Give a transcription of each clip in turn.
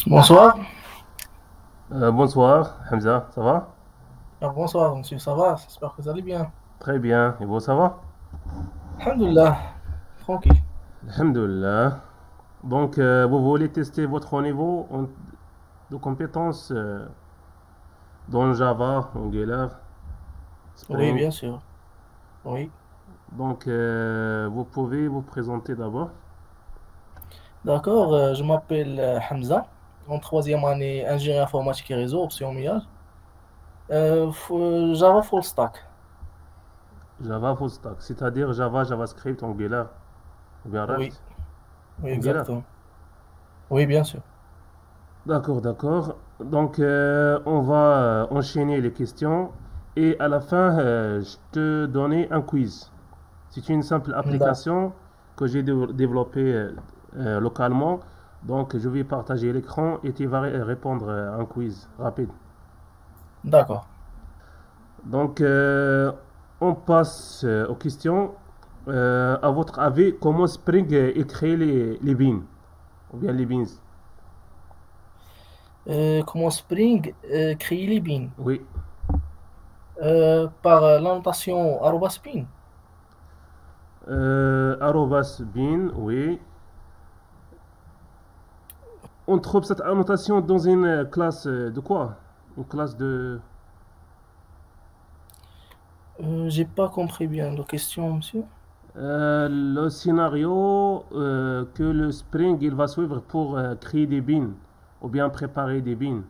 Bonsoir. Bonsoir, Hamza, ça va? Bonsoir, monsieur, ça va? J'espère que vous allez bien. Très bien, et vous, ça va? Alhamdulillah, tranquille. Alhamdulillah. Donc, vous voulez tester votre niveau de compétences dans Java, Angular, Oui, Spring. bien sûr. Oui. Donc, vous pouvez vous présenter d'abord. D'accord, je m'appelle Hamza, en troisième année ingénieur informatique et réseau, option MIAG. Java Full Stack. Java full stack, c'est-à-dire Java, JavaScript, Angular, ou bien Oui, React. oui, Angular. exactement. Oui, bien sûr. D'accord, d'accord. Donc, on va enchaîner les questions et à la fin, je te donner un quiz. C'est une simple D'ac- application que j'ai développée localement. Donc, je vais partager l'écran et tu vas répondre à un quiz rapide. D'accord. Donc, on passe aux questions. À votre avis, comment Spring crée les beans ou bien les beans? Comment Spring crée les beans? Oui. Par l'annotation arobase @spin. Arrobas bean, oui. On trouve cette annotation dans une classe de quoi? Une classe de... J'ai pas compris bien la question, monsieur. Le scénario que le Spring il va suivre pour créer des bins ou bien préparer des bins.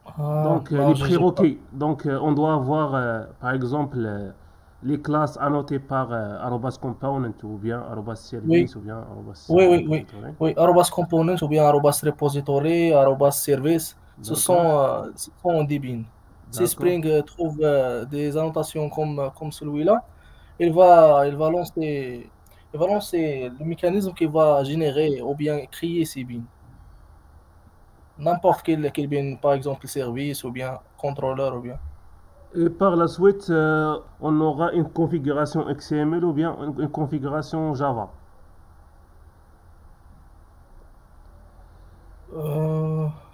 Ah, Donc non, les j'ai pas. prérequis. Donc on doit avoir par exemple les classes annotées par arrobas component ou bien arrobas Oui, service ou bien arrobas oui, oui, oui. repository. Oui, arrobas component ou bien arrobas repository, arrobas service, D'accord, ce sont des bins. Si d'accord. Spring trouve des annotations comme celui-là, il va lancer le mécanisme qui va générer ou bien créer ces bins. N'importe quel bin, par exemple service ou bien contrôleur ou bien. Et par la suite, on aura une configuration XML ou bien une configuration Java.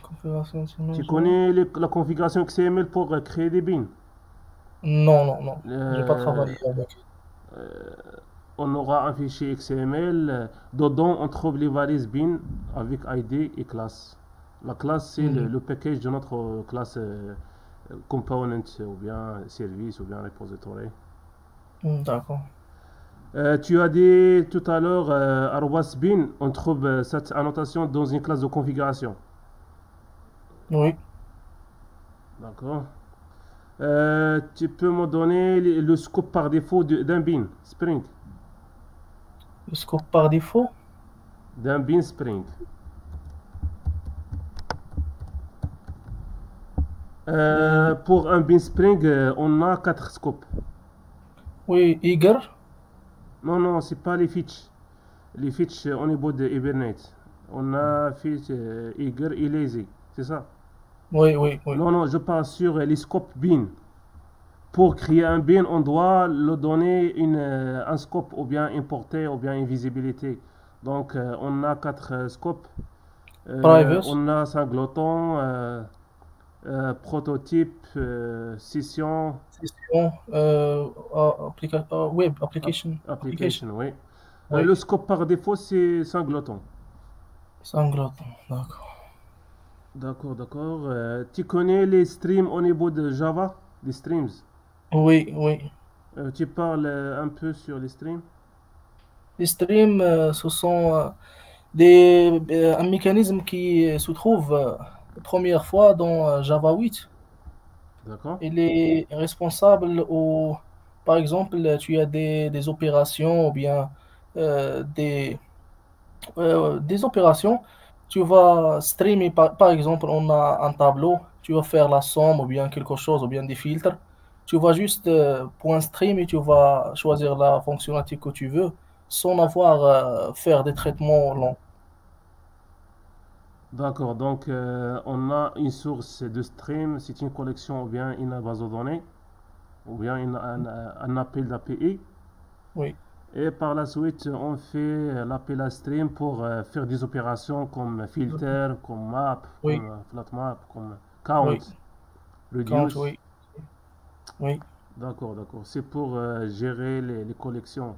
Configuration Tu Java? connais la configuration XML pour créer des bins. Non, non, non. J'ai pas Euh, travaillé avec. on aura un fichier XML. Dedans, on trouve les valises bin avec ID et classe. La classe, c'est Hmm, le package de notre classe component ou bien service ou bien repository. d'accord. Tu as dit tout à l'heure, arobase bin, on trouve cette annotation dans une classe de configuration. Oui. D'accord. Tu peux me donner le scope par défaut d'un bin Spring. Le scope par défaut? D'un bin Spring. Euh, Pour un bin Spring, on a quatre scopes. oui, Eager. Non, non, c'est pas les fetch. Les fetch au niveau de Hibernate. On a fetch Eager et Lazy. C'est ça? Oui, oui, oui. Non, non, je parle sur les scopes bin. Pour créer un bin, on doit le donner un scope ou bien une portée ou bien une visibilité. Donc, on a quatre scopes. Drivers. On a Singleton, prototype, session, Session. Web application. Application. application, oui. Oui. Le scope par défaut, c'est Singleton. Sangloton. D'accord. D'accord, d'accord. Tu connais les streams au niveau de Java? Les streams. Oui, oui. Tu parles un peu sur les streams? Les streams, ce sont un mécanisme qui se trouve la première fois dans Java 8. D'accord? Il est responsable par exemple, tu as des opérations ou bien des des opérations, tu vas streamer, par exemple, on a un tableau, tu vas faire la somme ou bien quelque chose, ou bien des filtres. Tu vas juste point stream et tu vas choisir la fonctionnalité que tu veux sans avoir faire des traitements longs. D'accord, donc on a une source de stream, c'est une collection ou bien une base de données, ou bien un appel d'API. Oui. Et par la suite, on fait l'appel à stream pour faire des opérations comme filter, comme map, Oui, comme flat map, comme count, oui, quand, reduce. oui, oui, D'accord, d'accord. C'est pour gérer les collections.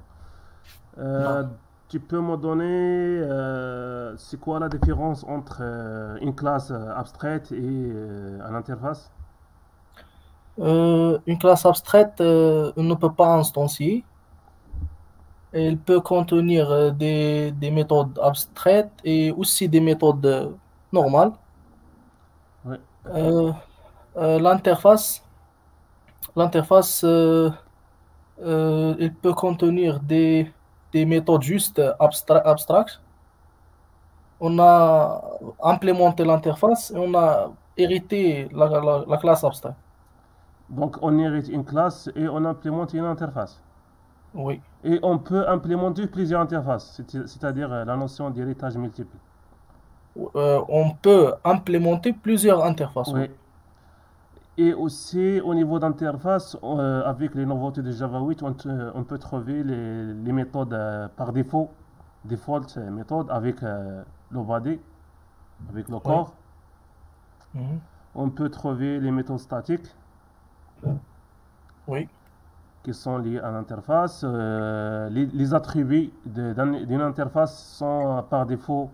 Euh, d'accord. Tu peux me donner c'est quoi la différence entre une classe abstraite et une interface? Une classe abstraite on ne peut pas instancier. Elle peut contenir des méthodes abstraites et aussi des méthodes normales. Oui. Euh, l'interface, l'interface, elle peut contenir des méthodes juste abstraites. On a implémenté l'interface et on a hérité la classe abstraite. Donc on hérite une classe et on implémente une interface. Oui. Et on peut implémenter plusieurs interfaces, c'est-à-dire la notion d'héritage multiple. On peut implémenter plusieurs interfaces, oui. Oui. Et aussi au niveau d'interface, avec les nouveautés de Java 8, on peut trouver les méthodes par défaut, default méthode avec le body, avec le Oui. corps. Mhm. On peut trouver les méthodes statiques Oui. qui sont liées à l'interface. Les attributs d'une interface sont par défaut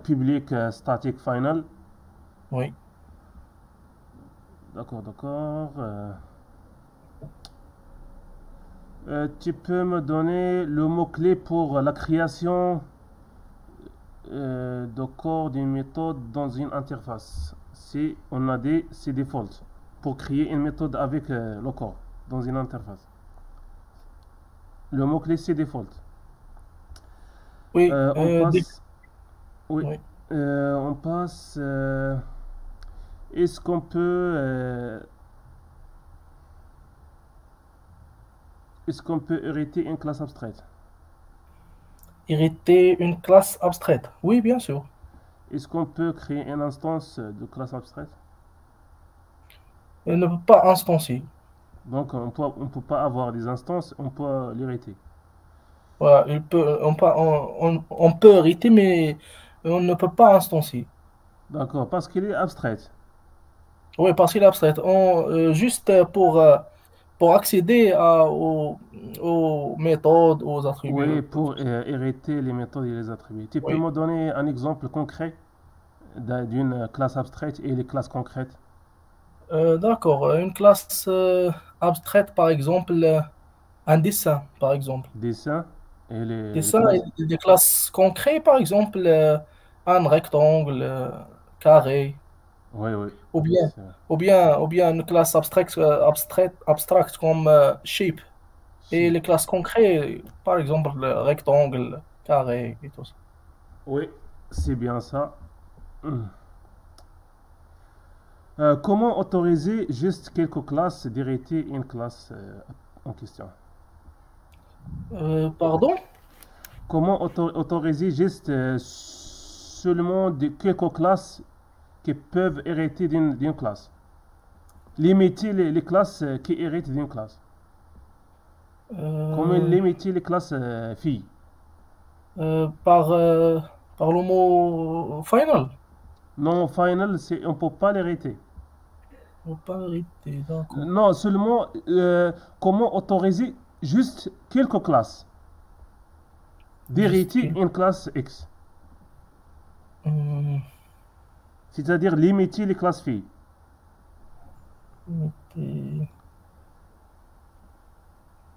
public, static, final. Oui. D'accord, d'accord. Tu peux me donner le mot-clé pour la création de corps d'une méthode dans une interface. Si on a dit c'est default pour créer une méthode avec le corps dans une interface. Le mot-clé c'est default. Oui. On passe. Oui. Oui. On passe. Est-ce qu'on peut. Est-ce qu'on peut hériter une classe abstraite? Hériter une classe abstraite. Oui, bien sûr. Est-ce qu'on peut créer une instance de classe abstraite? Elle ne peut pas instancier. Donc on peut pas avoir des instances, on peut l'hériter. Voilà, on peut hériter, mais on ne peut pas instancier. D'accord, parce qu'il est abstraite. Oui, parce qu'il est abstraite. Juste pour accéder aux méthodes, aux attributs. Oui, pour hériter les méthodes et les attributs. Tu peux Oui. me donner un exemple concret d'une classe abstraite et les classes concrètes? D'accord. Une classe abstraite, par exemple, un dessin, par exemple. Dessin et les Dessin classes. et des classes concrètes, par exemple, un rectangle, carré, Oui, oui. ou bien, C'est- ou bien une classe abstraite comme shape. Et Shape. les classes concrètes, par exemple, le rectangle, carré et tout ça. Oui, c'est bien ça. Hmm. Comment autoriser juste quelques classes d'hériter une classe en question? Pardon? Comment autoriser juste seulement quelques classes qui peuvent hériter d'une classe? Limiter les classes qui héritent d'une classe. Comment Euh, limiter les classes filles? euh, par, euh, par le mot final. Non, final, on ne peut pas l'hériter. Faut pas arrêter, d'accord. Non, seulement comment autoriser juste quelques classes Juste d'hériter une classe X. hum, C'est-à-dire limiter les classes filles. mettez-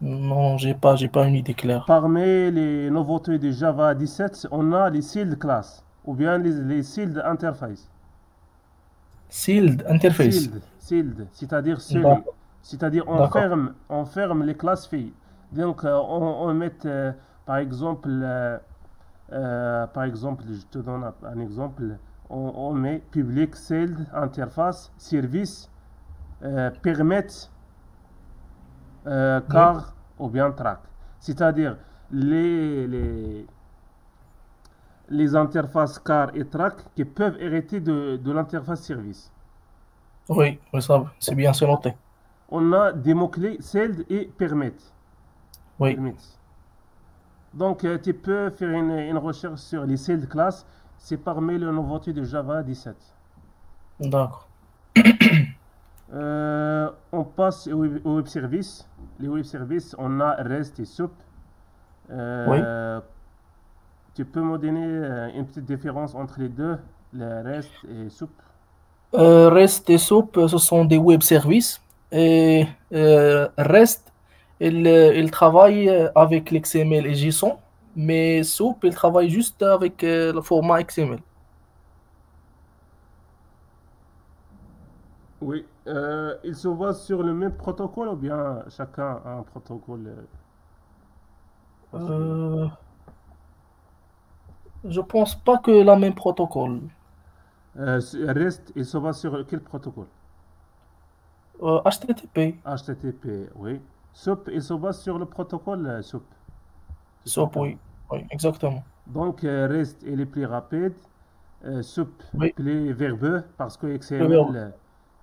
Non, j'ai pas une idée claire. Parmi les nouveautés de Java 17, on a les sealed classes ou bien les sealed interface. Sealed interface. Sealed, c'est-à-dire scellé. D'accord. C'est-à-dire D'accord. on ferme les classes filles. Donc on met par exemple, je te donne un exemple, on met public sealed interface service permet Oui. car ou bien track. C'est-à-dire les, les, les interfaces car et track qui peuvent hériter de l'interface service. Oui, oui, ça, c'est bien, c'est noté. On a des mots-clés sealed et permit. Oui. Permit. Donc, tu peux faire une recherche sur les sealed classes. C'est parmi les nouveautés de Java 17. D'accord. On passe au web service. Les web services, on a REST et SOAP. Oui. Euh, Tu peux me donner une petite différence entre les deux, le REST et SOAP? REST et SOAP, ce sont des web services. Et REST, il travaille avec l'XML et JSON, mais SOAP, il travaille juste avec le format XML. Oui. Ils se basent sur le même protocole ou bien chacun a un protocole particulier? Euh, je pense pas que la même protocole. REST, il se base sur quel protocole? HTTP, HTTP, oui. SOAP, il se base sur le protocole SOAP, tout SOAP, simplement. oui. Oui, exactement. Donc, REST, il est plus rapide. SOAP, Oui, plus verbeux parce que le verbe. XML,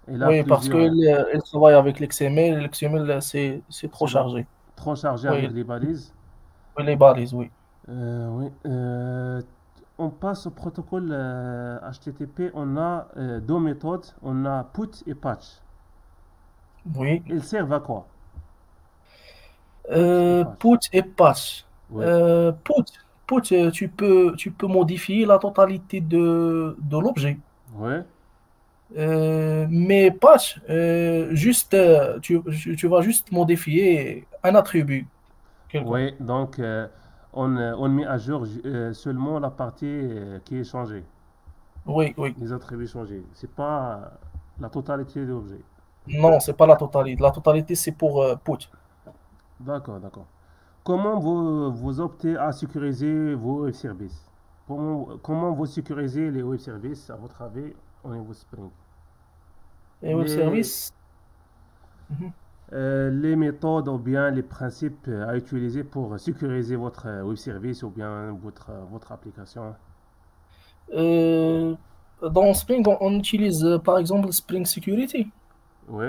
il a Oui, parce plusieurs qu'il il travaille avec l'XML. L'XML, c'est trop c'est là, chargé. trop chargé avec Oui, les balises. oui, les balises, oui. Oui. On passe au protocole HTTP. On a deux méthodes. On a put et patch. Oui. Ils servent à quoi? Put et patch. Put et patch. Oui. Put, tu peux modifier la totalité de l'objet. Oui. Mais patch, juste, tu vas juste modifier un attribut quelconque. Oui. Donc, on met à jour seulement la partie qui est changée. Oui, oui. Les attributs changés. C'est pas la totalité de l'objet. Non, c'est pas la totalité. La totalité, c'est pour put. D'accord, d'accord. Comment vous optez à sécuriser vos web services? Comment vous sécurisez les web services, à votre avis, au niveau Spring? Et web Les, service. Mhm. les méthodes ou bien les principes à utiliser pour sécuriser votre web service ou bien votre application. Euh, dans Spring, on utilise par exemple Spring Security. Oui,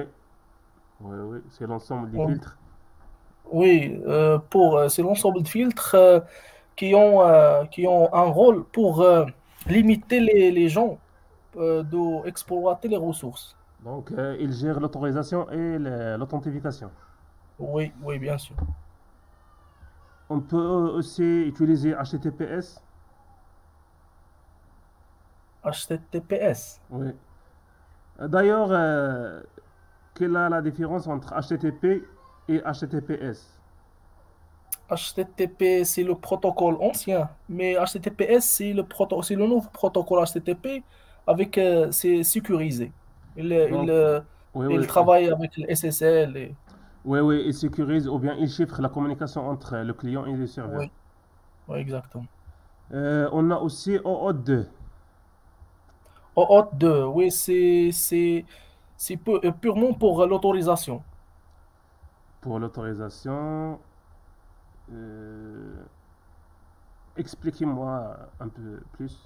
oui, oui, c'est l'ensemble des On- filtres. Oui, c'est l'ensemble de filtres qui ont un rôle pour limiter les gens d'exploiter les ressources. Donc, ils gèrent l'autorisation et l'authentification. Oui, oui, bien sûr. On peut aussi utiliser HTTPS. HTTPS. Oui. D'ailleurs, quelle est la différence entre HTTP et HTTPS? HTTP, c'est le protocole ancien, mais HTTPS, c'est le nouveau protocole HTTP avec, c'est sécurisé. Il, il, Donc, euh, oui, il oui, travaille avec le SSL. Et, oui, oui, il sécurise ou bien il chiffre la communication entre le client et le serveur. oui, oui, exactement. On a aussi OAuth 2 OAuth 2, oui, c'est purement pour l'autorisation. pour l'autorisation. Euh, Expliquez-moi un peu plus.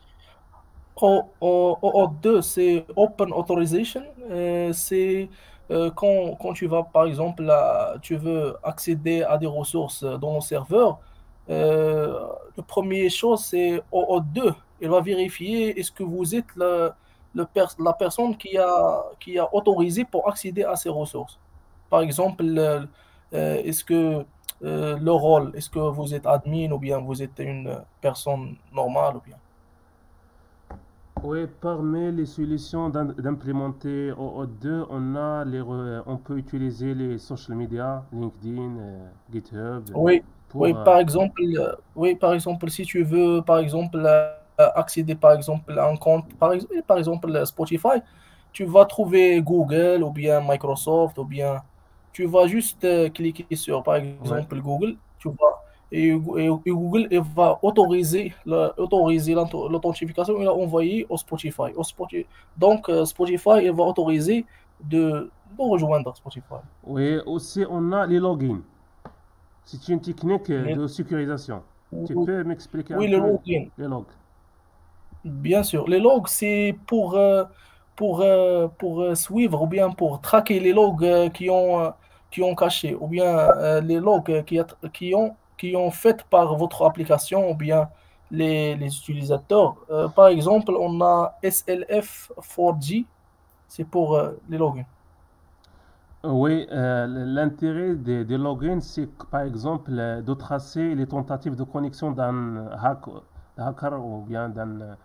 OAuth 2, c'est Open Authorization. C'est quand tu vas, par exemple, tu veux accéder à des ressources dans le serveur, la première chose, c'est OAuth 2. Il va vérifier est-ce que vous êtes la personne qui a autorisé pour accéder à ces ressources. Par exemple, est-ce que le rôle, est-ce que vous êtes admin ou bien vous êtes une personne normale ou bien. Oui, parmi les solutions d'implémenter OAuth 2, on peut utiliser les social media, LinkedIn, GitHub, Oui, pour oui, par exemple, si tu veux, par exemple, accéder, par exemple, à un compte, par exemple, Spotify, tu vas trouver Google ou bien Microsoft ou bien, tu vas juste cliquer sur, par ouais. exemple, Google, tu vas, et Google il va autoriser l'authentification et l'envoyer au Spotify. Donc, Spotify, il va autoriser de rejoindre Spotify. Oui, aussi on a les logins. C'est une technique Les- de sécurisation. Tu oui, peux m'expliquer un oui, le peu login. les logs? Bien sûr, les logs, c'est pour suivre ou bien pour traquer les logs qui ont caché, ou bien les logs qui ont qui ont fait par votre application ou bien les utilisateurs. Par exemple, on a SLF4G, c'est pour les logins. Oui, l'intérêt des logins, c'est par exemple de tracer les tentatives de connexion hacker ou bien d'une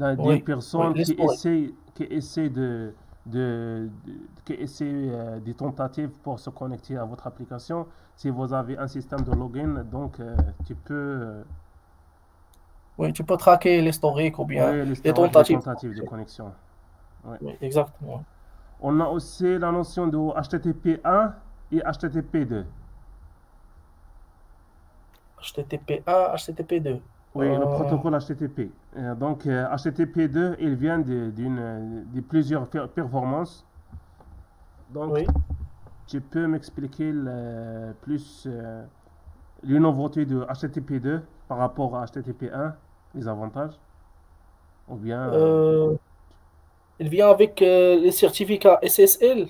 Oui, oui, personne l'historique. qui essaie de- qui essaie des tentatives pour se connecter à votre application. Si vous avez un système de login, donc tu peux, Oui, tu peux traquer l'historique ou bien oui, les l'historique des tentatives. tentatives de connexion. Ouais. Oui, exactement. On a aussi la notion de HTTP 1 et HTTP 2. HTTP1, HTTP2. Oui, le protocole HTTP. Donc, HTTP 2, il vient de plusieurs performances. Donc, Oui. tu peux m'expliquer plus les nouveautés de HTTP 2 par rapport à HTTP 1, les avantages? Ou bien, Euh, il vient avec les certificats SSL,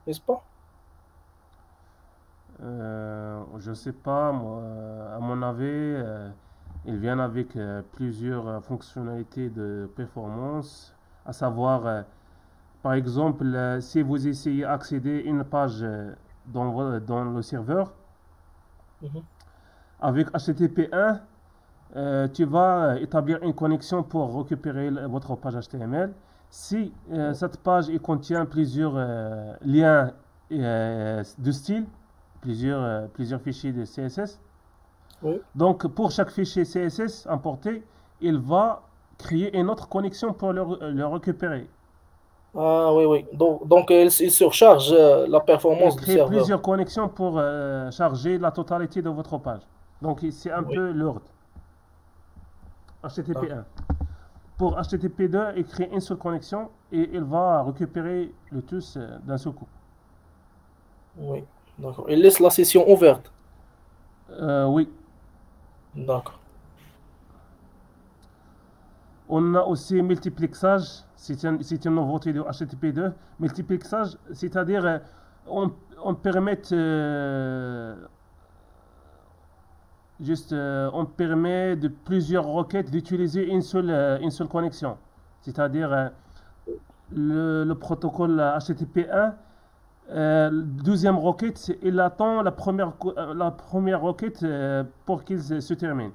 n'est-ce pas? je ne sais pas, moi, à mon avis, ils viennent avec plusieurs fonctionnalités de performance, à savoir, par exemple, si vous essayez d'accéder à une page dans le serveur, Mhm. avec HTTP 1, tu vas établir une connexion pour récupérer votre page HTML. Si cette page il contient plusieurs liens de style, plusieurs fichiers de CSS, Oui. donc pour chaque fichier CSS importé, il va créer une autre connexion pour le récupérer. Ah oui, oui. Donc il surcharge la Et performance du créer serveur. plusieurs connexions pour charger la totalité de votre page. Donc c'est un Oui. peu lourd. D'accord. HTTP 1. Pour HTTP 2, il crée une seule connexion et il va récupérer le tout d'un seul coup. Oui. D'accord. Il laisse la session ouverte. Oui, D'accord. on a aussi multiplexage, c'est une nouveauté de HTTP 2. Multiplexage, c'est-à-dire on, on permet on permet de plusieurs requêtes d'utiliser une seule connexion. C'est-à-dire le protocole HTTP 1, deuxième requête, il attend la première requête pour qu'il se termine.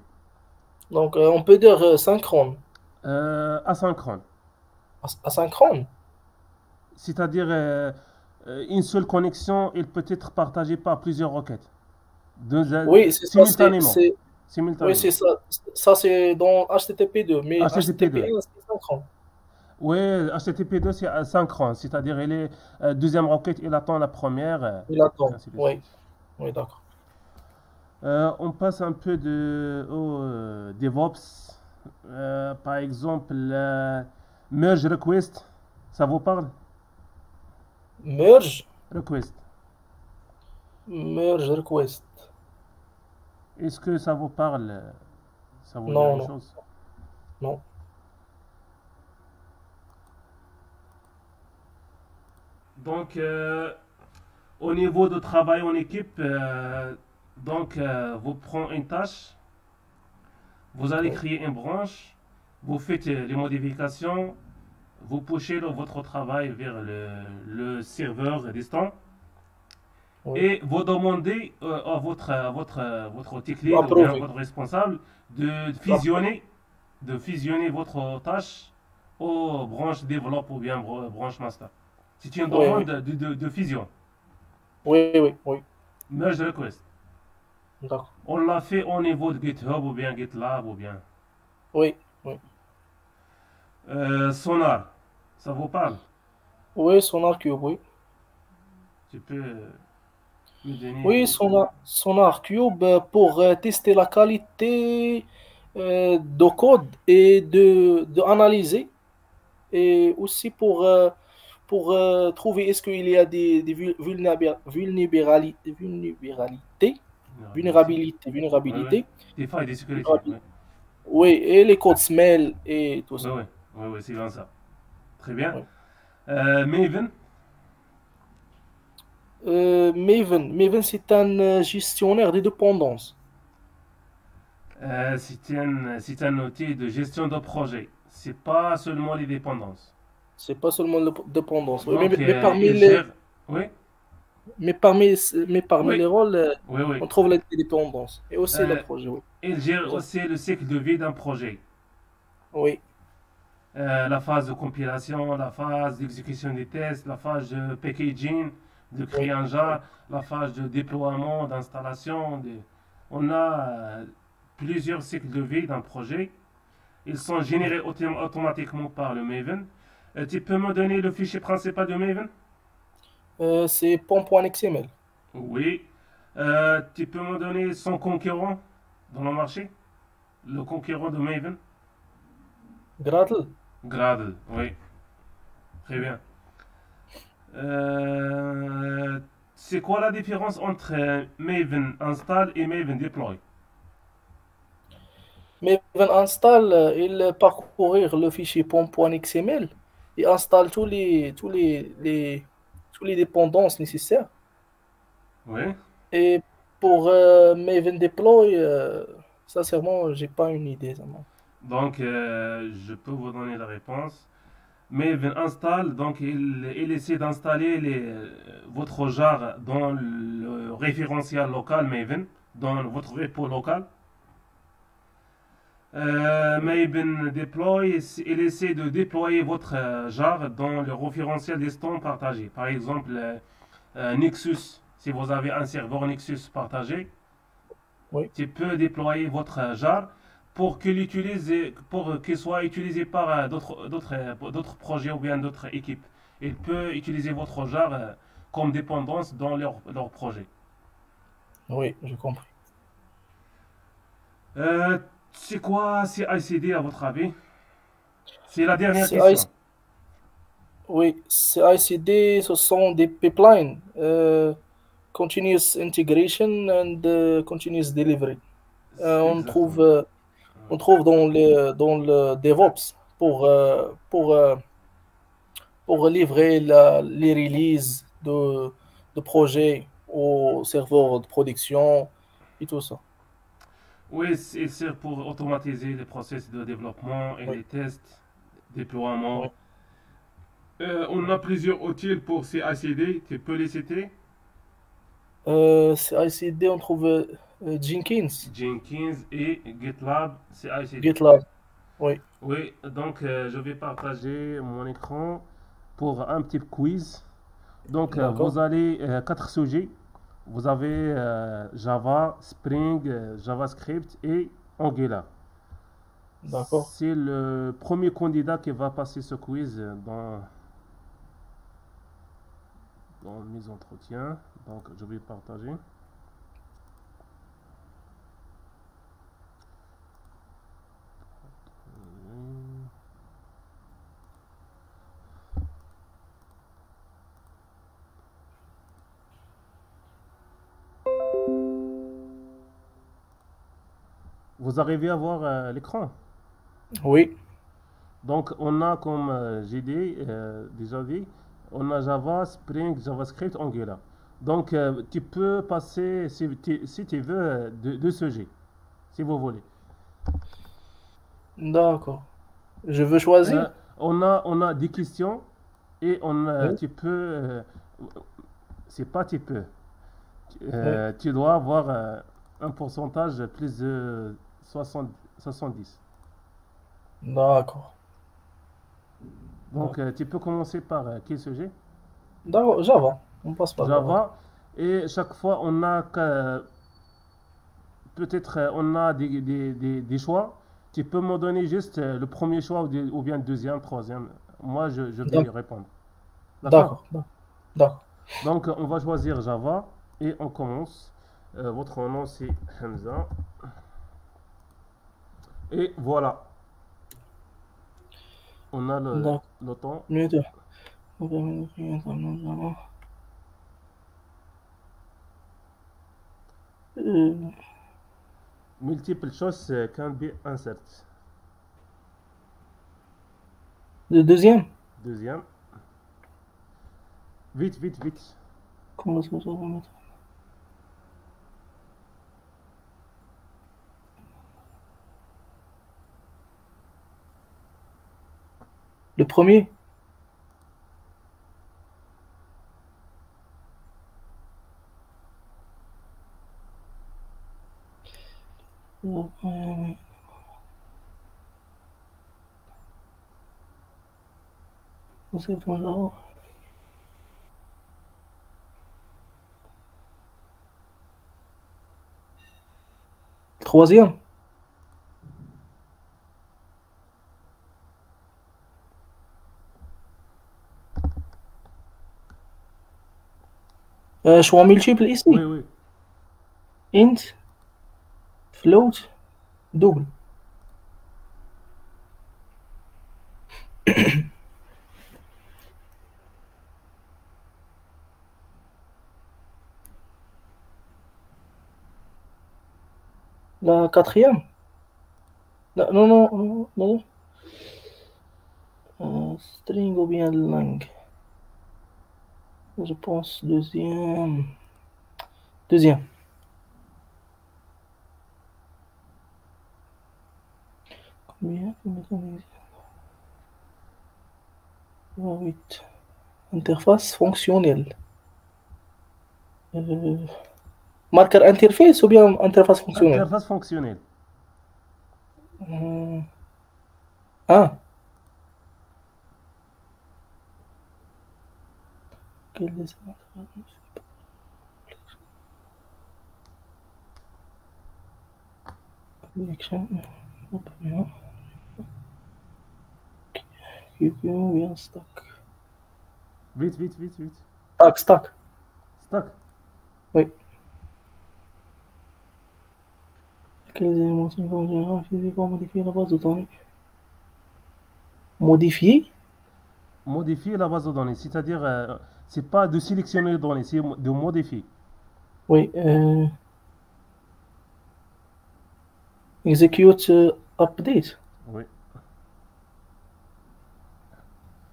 Donc on peut dire synchrone. Asynchrone. Asynchrone? C'est-à-dire une seule connexion, il peut être partagé par plusieurs requêtes. Oui, c'est ça. Simultanément. Oui, Simultanément. c'est ça. Ça, c'est dans HTTP2. Mais HTTP 2. HTTP1, c'est synchrone. Oui, HTTP 2 c'est asynchrone, c'est-à-dire il est deuxième requête, il attend la première, Il et attend. ainsi de suite. Oui. Oui, d'accord. On passe un peu au DevOps. Par exemple, merge request, ça vous parle? Merge. Request. Merge request. Est-ce que ça vous parle? Ça vous dit Non, quelque non, chose? non. Donc, au niveau de travail en équipe, vous prenez une tâche, vous allez Oui. créer une branche, vous faites les modifications, vous pushez votre travail vers le serveur distant Oui. et vous demandez votre tech lead ou bien Approuvé. votre responsable de Approuvé. fusionner, de fusionner votre tâche aux branches développe ou bien branche master. C'est une Oui, demande oui. de fusion. Oui, oui, oui. Merge request. D'accord. On l'a fait au niveau de GitHub ou bien GitLab ou bien Oui, oui. Sonar. Ça vous parle? Oui, SonarCube, oui. Tu peux me donner Oui, SonarCube pour tester la qualité de code et de analyser. Et aussi pour trouver est-ce qu'il y a des vulnérabilité. Oui, oui. vulnérabilités, Des failles de sécurité. Oui, vulnérabil- oui, et les codes smell et tout oui, ça. oui. Oui, oui, c'est bien ça. Très bien. Oui. Maven. Maven, c'est un gestionnaire des dépendances. C'est un outil de gestion de projet. C'est pas seulement les dépendances. C'est pas seulement la dépendance. Oui, Donc, parmi il gère. Oui, mais parmi les oui, rôles, oui, oui. on trouve la dépendance et aussi le Euh, projet. Oui, il gère exact. aussi le cycle de vie d'un projet. Oui, La phase de compilation, la phase d'exécution des tests, la phase de packaging, de créer oui, un oui, jar, la phase de déploiement, d'installation. On a plusieurs cycles de vie d'un projet. Ils sont oui. générés automatiquement par le Maven. Tu peux me donner le fichier principal de Maven? C'est pom.xml. Oui. Tu peux me donner son concurrent dans le marché? Le concurrent de Maven? Gradle. Gradle, oui. Très bien. Euh, c'est quoi la différence entre Maven Install et Maven Deploy? Maven installe, il parcourir le fichier pom.xml et installe tous les dépendances nécessaires. Oui. Et pour Maven deploy, sincèrement, j'ai pas une idée. Ça, moi. Donc, je peux vous donner la réponse. Maven install, donc il essaie d'installer votre jar dans le référentiel local Maven, dans votre repo local. Maven deploy, il essaie de déployer votre jar dans le référentiel des stores partagés. Par exemple, Nexus, si vous avez un serveur Nexus partagé, Oui, tu peux déployer votre jar pour qu'il soit utilisé par d'autres projets ou bien d'autres équipes. Il peut utiliser votre jar comme dépendance dans leur projet. oui, j'ai compris. Euh, c'est quoi CICD à votre avis? C'est la dernière CI question. Oui, CI/CD, ce sont des pipelines, continuous integration and continuous delivery. Euh, on trouve, Exactement. euh, on trouve dans le DevOps pour livrer les releases de projets au serveur de production et tout ça. Oui, il sert pour automatiser les processus de développement et Oui, les tests, déploiement. oui. On a plusieurs outils pour CICD. Tu peux les citer? CI/CD, on trouve Jenkins, Jenkins et GitLab CICD. GitLab. Oui, Oui, donc je vais partager mon écran pour un petit quiz. Donc vous d'accord, allez quatre sujets. Vous avez Java, Spring, JavaScript et Angular. d'accord, C'est le premier candidat qui va passer ce quiz dans mes entretiens. Donc je vais partager. Vous arrivez à voir l'écran? oui. Donc, on a, comme j'ai dit, déjà dit, on a Java, Spring, JavaScript, Angular. Donc, tu peux passer, si tu veux, deux sujets, si vous voulez. D'accord. Je veux Euh, choisir? on a des questions et Oui, tu peux, c'est pas tu peux, oui. tu dois avoir un pourcentage plus de 60, 70. D'accord. Donc, D'accord. tu peux commencer par quel sujet? D'accord, Java. On passe par Java. Java. Et chaque fois, on a peut-être on a des choix. Tu peux me donner juste le premier choix ou bien le deuxième, troisième. Moi, je vais y D'ac- répondre. D'accord? D'accord. D'accord. Donc, on va choisir Java et on commence. Votre nom, c'est Hamza. Et voilà, on a D'accord. le temps. Minute. Euh, Multiple choice can be answered. Le deuxième? Deuxième. Vite, vite, vite. Comment est-ce qu'on s'en remet? Le premier, troisième, choix multiple Oui, ici. oui. Int, float, double. La quatrième. Non, non, non, non, non. String ou bien lang. Je pense deuxième. Deuxième. Combien? 8. Interface fonctionnelle. Euh, marqueur interface ou bien interface fonctionnelle? Interface fonctionnelle. Ah, quel est connection? QQ bien stack. Vite, vite, vite, vite. Stack, stack. Stack. Oui. Quels éléments sont en général physiquement modifier la base de données? Modifier? Modifier la base de données. C'est-à-dire, c'est pas de sélectionner les données, c'est de modifier. Oui. Execute update. Oui.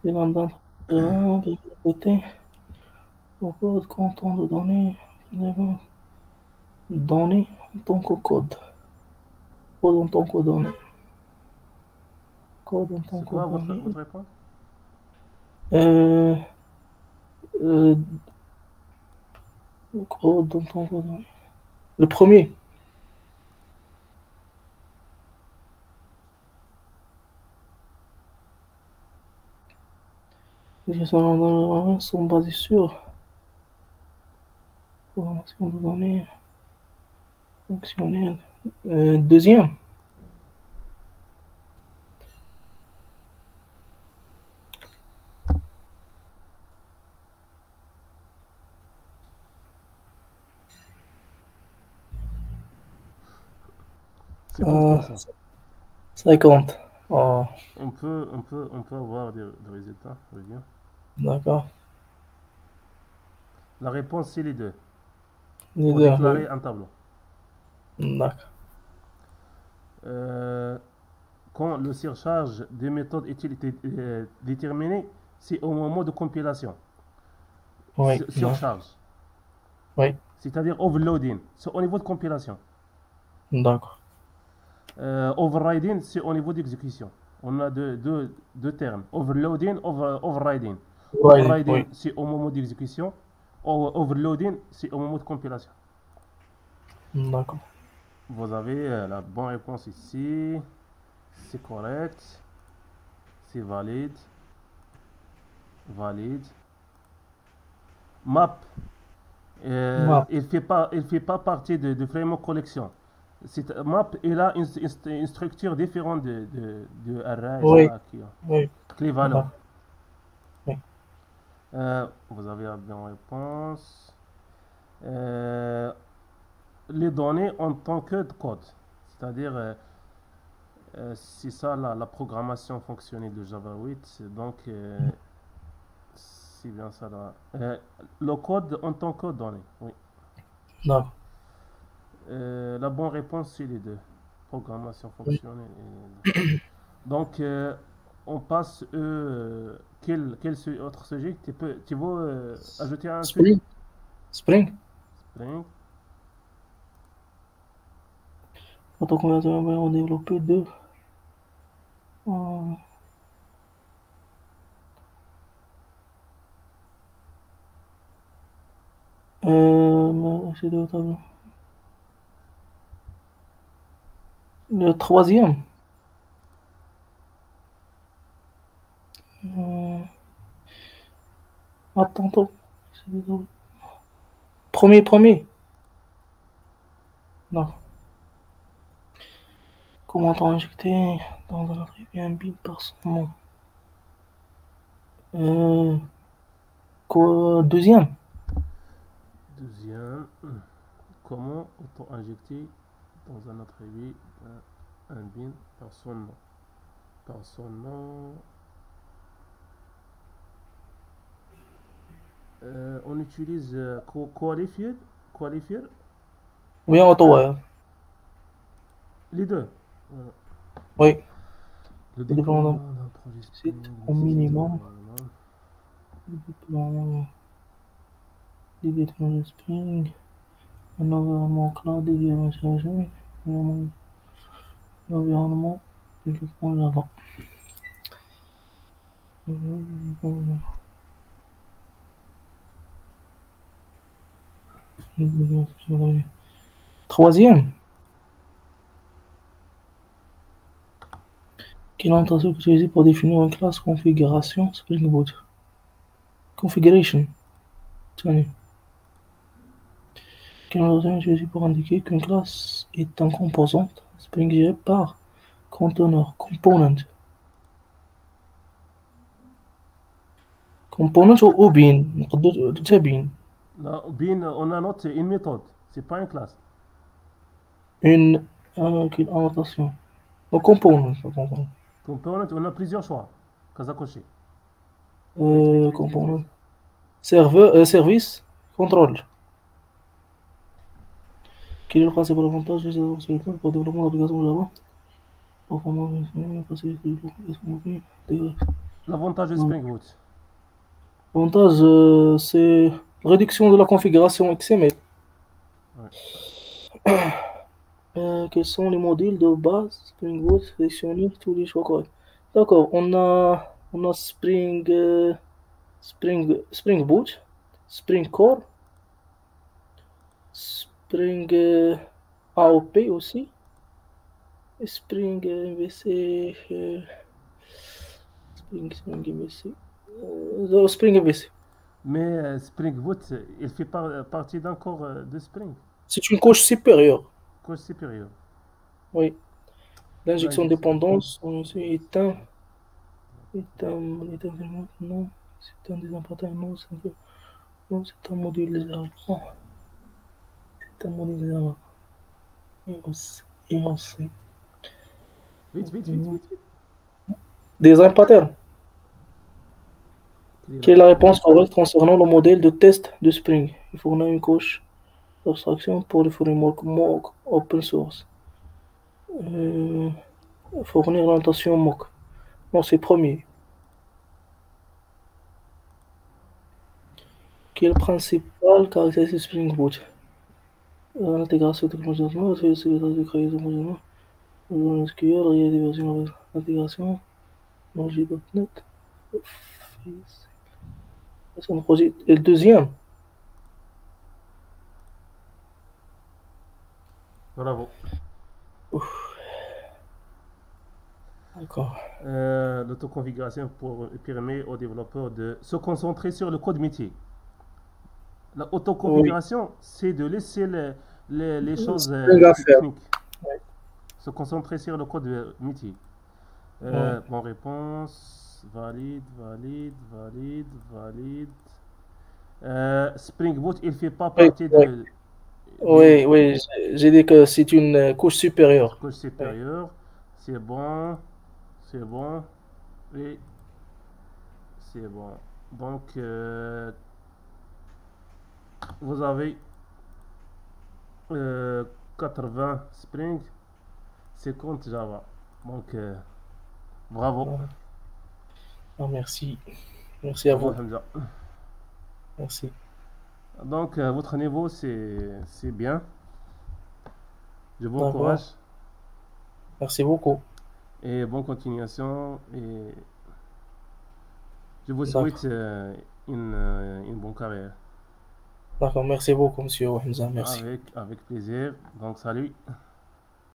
C'est l'un de côté. Pourquoi de content de données? Données en tant que code. Code en tant que données. Code en tant C'est que quoi données. votre réponse? Euh, euh, code en tant que données. Le premier. Les sont basés sur formation de données fonctionnelles. Deuxième. C'est contre Euh, pour ça. 50. Oh, On peut avoir des résultats, je veux dire. d'accord. La réponse, c'est les deux. Les Pour deux, oui. déclarer un tableau. D'accord. Euh, quand le surcharge des méthodes est-il déterminé, c'est au moment de compilation. Oui, non. Surcharge, Oui, c'est-à-dire overloading, c'est au niveau de compilation. d'accord. Overriding, c'est au niveau d'exécution. On a deux termes, overloading, overriding. Oui, Overriding, oui. c'est au moment d'exécution. Overloading, c'est au moment de compilation. D'accord. Vous avez la bonne réponse ici. C'est correct. C'est valide. Valide. Map, Map. il fait pas partie de Framework Collection. Map, il a une structure différente de array, Oui, stack, oui. clé valeur. D'accord. Oui. Vous avez la bonne réponse. Euh, les données en tant que de code. C'est-à-dire, c'est ça la programmation fonctionnelle de Java 8. Donc, c'est bien ça là. Le code en tant que données. Oui. D'accord. La bonne réponse, c'est les deux. Programmation Oui. fonctionnelle. Donc, on passe. Quel autre sujet? Tu veux ajouter un sujet? Spring. Spring. Spring. Autoconverteur, on a développé deux. Euh, accéder au tableau. Le troisième. Euh, attends, attends. Premier. Non. Comment injecter dans un Airbnb par son nom. Deuxième. Deuxième, comment auto-injecter dans un attribut un bin par son nom? Par son nom, on utilise qualifier, Oui, en auto, ouais. les deux. Voilà. Oui. Le Le déploiement déploiement d'un projet Spring site au nécessite au minimum. minimum. Le déploiement des technologies Spring. Un environnement cloud dédié à la chargée. L'environnement développement Java. Troisième. Quelle intention utiliser pour définir une classe configuration Spring Boot? Configuration. Tenez. Quelle intention utiliser pour indiquer qu'une classe est une composante Spring gérée par conteneur, component. Component ou bin. نقدر bin. Là, bin, on a noté une méthode, c'est pas une classe. Une annotation. Donc component. Component, on a plusieurs choix. Casa coché. Vite. Component. Serveur, service, contrôle. Quel est le principal avantage des applications pour le développement d'applications Java? Performance, facilité de l'application mobile. L'avantage de Spring Boot. L'avantage, c'est réduction de la configuration XML. Ouais. Quels sont les modules de base Spring Boot? Sélectionnez tous les choix corrects. D'accord, on a Spring Boot, Spring Core, Spring AOP aussi, et Spring MVC, Spring MVC, Spring MVC. Mais Spring Boot, il fait partie d'un corps de Spring. C'est une couche supérieure. Couche supérieure. Oui. L'injection de L'injection. dépendance est un non, c'est un des importants, non, c'est un module Java. C'est un module Java. Et aussi. Vite. Design pattern. Quelle est la réponse correcte concernant le modèle de test de Spring? Il fournit une couche d'abstraction pour le framework mock open source. Fournir l'orientation mock. Non, c'est premier. Quelle principale caractéristique Spring Boot? L'intégration technologique, c'est créer des modules, SQL, il y a des versions d'intégration, Node.net, projet. Et le deuxième? Bravo. D'accord. L'autoconfiguration permet aux développeurs de se concentrer sur le code métier. L'autoconfiguration, c'est de laisser les choses techniques. Ouais. Se concentrer sur le code métier. Bonne réponse. Valide. Spring Boot, il fait pas partie de. Oui, j'ai dit que c'est une couche supérieure. Couche supérieure. C'est bon. Et c'est bon. Donc, vous avez 80 Spring, 50 Java. Donc, bravo. Ah, merci. Merci à vous. Hamza. Merci. Donc, votre niveau, c'est bien. Je vous D'accord. encourage. Merci beaucoup. Et bonne continuation. Et je vous souhaite une bonne carrière. D'accord, merci beaucoup, monsieur Hamza, merci. Avec plaisir. Donc, salut.